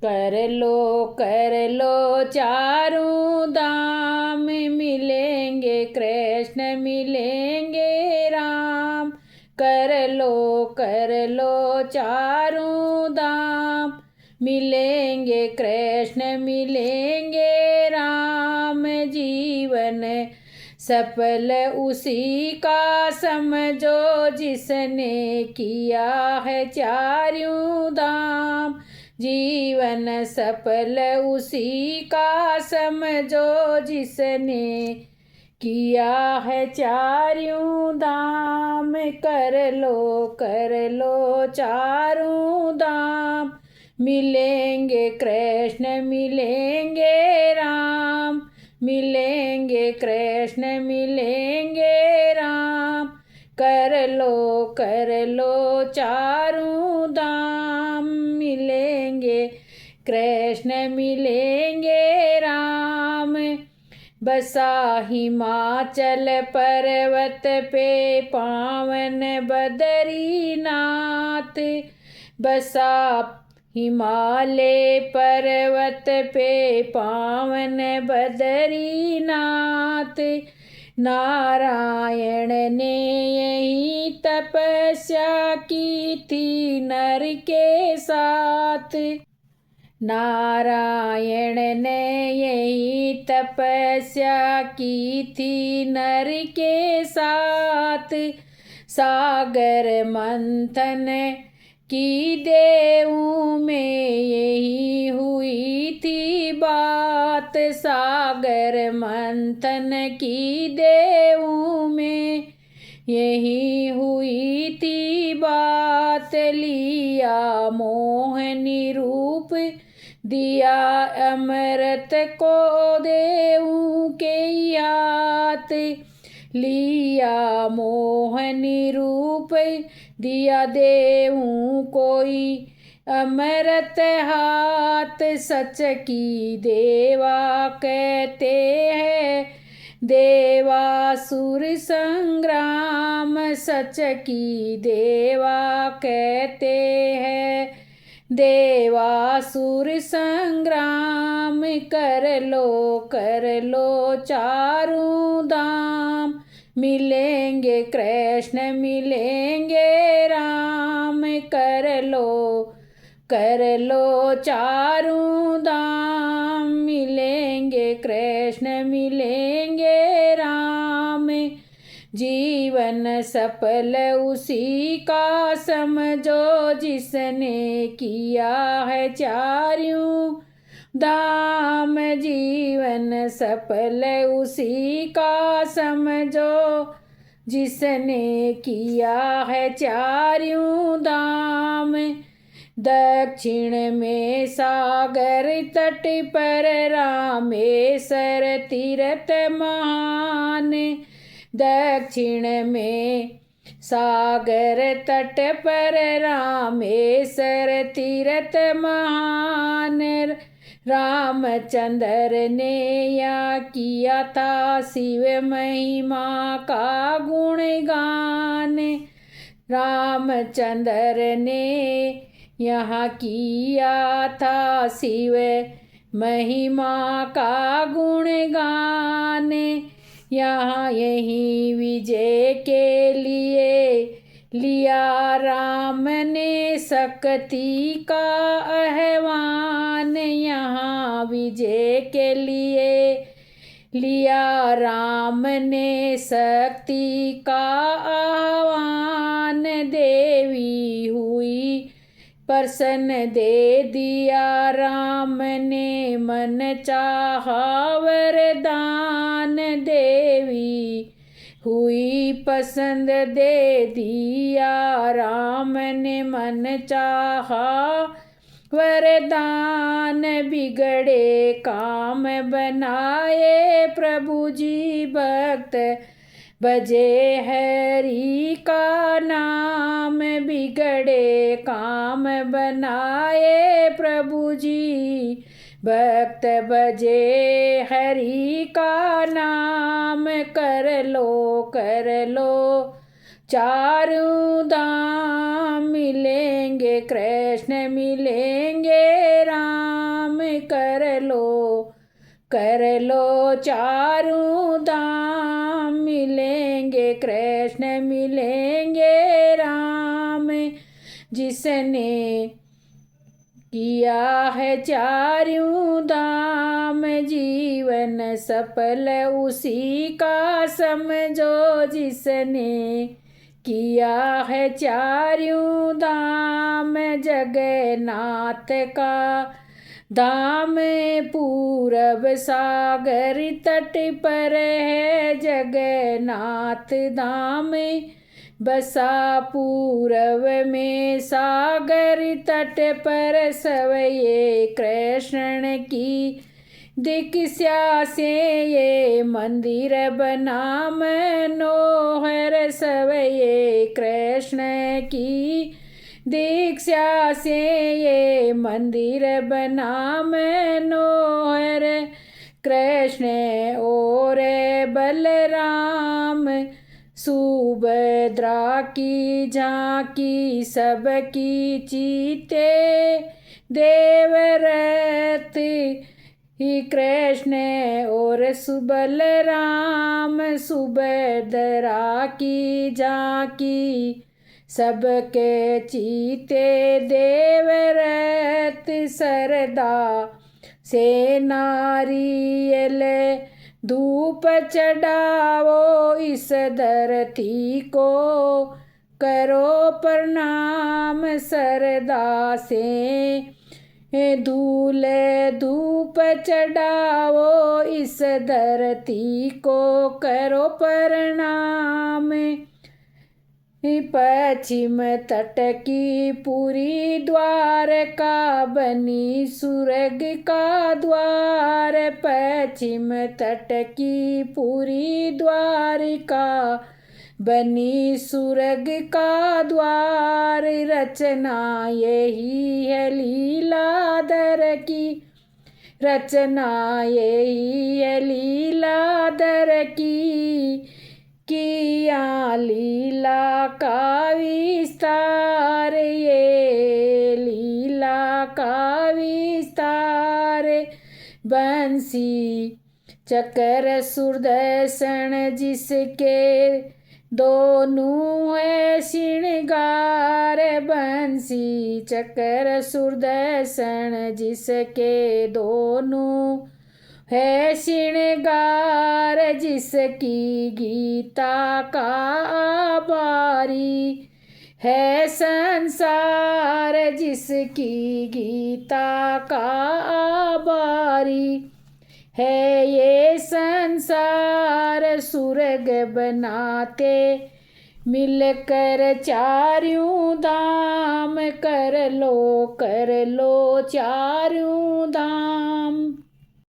कर लो चारों धाम, मिलेंगे कृष्ण मिलेंगे राम। कर लो चारों धाम, मिलेंगे कृष्ण मिलेंगे राम। जीवन सफल उसी का समझो, जिसने किया है चारों धाम। जीवन सफल उसी का समझो, जिसने किया है चारों धाम। कर लो चारों धाम, मिलेंगे कृष्ण मिलेंगे राम। मिलेंगे कृष्ण मिलेंगे राम। कर लो चारों धाम, मिलेंगे कृष्ण मिलेंगे राम। बसा हिमाचल पर्वत पे पावन बद्रीनाथ। बसा हिमालय पर्वत पे पावन बद्रीनाथ। नारायण ने यही तपस्या की थी नर के साथ। नारायण ने यही तपस्या की थी नर के साथ। सागर मंथन की देवों में यही हुई थी बात। सागर मंथन की देवों में यही हुई थी बात। लिया मोहनी रूप दिया अमृत को देवों के हाथ। लिया मोहनी रूप दिया देवों कोई अमृत हाथ। सच की देवा कहते हैं देवासुर संग्राम। सच की देवा कहते हैं देवासुर संग्राम। कर लो चारों धाम, मिलेंगे कृष्ण मिलेंगे राम। कर लो चारों धाम, मिलेंगे कृष्ण मिलेंगे राम। जीवन सफल उसी का समझो, जिसने किया है चारों धाम। जीवन सफल उसी का समझो, जिसने किया है चारों धाम। दक्षिण में सागर तट पर रामेश्वर तीर्थ महान। दक्षिण में सागर तट पर रामेश्वर तीर्थ महान। रामचंद्र ने या किया था शिव महिमा का गुणगान। रामचंद्र ने यहाँ किया था शिव महिमा का गुणगान। यहाँ यही विजय के लिए लिया राम ने शक्ति का आह्वान। यहाँ विजय के लिए लिया राम ने शक्ति का आह्वान। देवी हुई प्रसन्न दे दिया राम ने मन चाहा वरदान। देवी हुई पसंद दे दिया राम ने मन चाहा वरदान। बिगड़े काम बनाए प्रभु जी भक्त बजे हरि का नाम। बिगड़े काम बनाए प्रभु जी भक्त बजे हरि का नाम। कर लो चारों धाम, मिलेंगे कृष्ण मिलेंगे राम। कर लो चारों धाम, मिलेंगे कृष्ण मिलेंगे राम। जिसने किया है चारों धाम, जीवन सफल उसी का समझो। जिसने किया है चारों धाम, जगन्नाथ का धाम पूरब सागर तट पर है। जगन्नाथ धाम बसा पूरब में सागर तट पर, सवये कृष्ण की दीक्षा से ये मंदिर बना मनोहर। सवये कृष्ण की दीक्षा से ये मंदिर बना मनोहर। कृष्ण और बलराम सुभद्रा की झांकी, सबकी चीते देवरथ। ही कृष्ण और बलराम सुभद्रा की झांकी, सबके चीते देवरथ। सरदा से नारियल धूप चढ़ाओ, इस धरती को करो प्रणाम। सरदा से धूल धूप चढ़ाओ, इस धरती को करो प्रणाम। पश्चिम तट की पुरी द्वारका बनी स्वर्ग का द्वार। पश्चिम तट की पुरी द्वारिका बनी स्वर्ग का द्वार। रचना यही है लीलाधर की, रचना यही है लीलाधर की। किया लीला का विस्तार, ये लीला का विस्तार। बंसी चक्र सुदर्शन जिसके दोनों है श्रृंगार। बंसी चक्र सुदर्शन जिसके दोनों है श्रृंगार। जिसकी गीता का आभारी है संसार। जिसकी गीता का आभारी है ये संसार। स्वर्ग बनाते मिलकर चारों धाम, कर लो चारों धाम।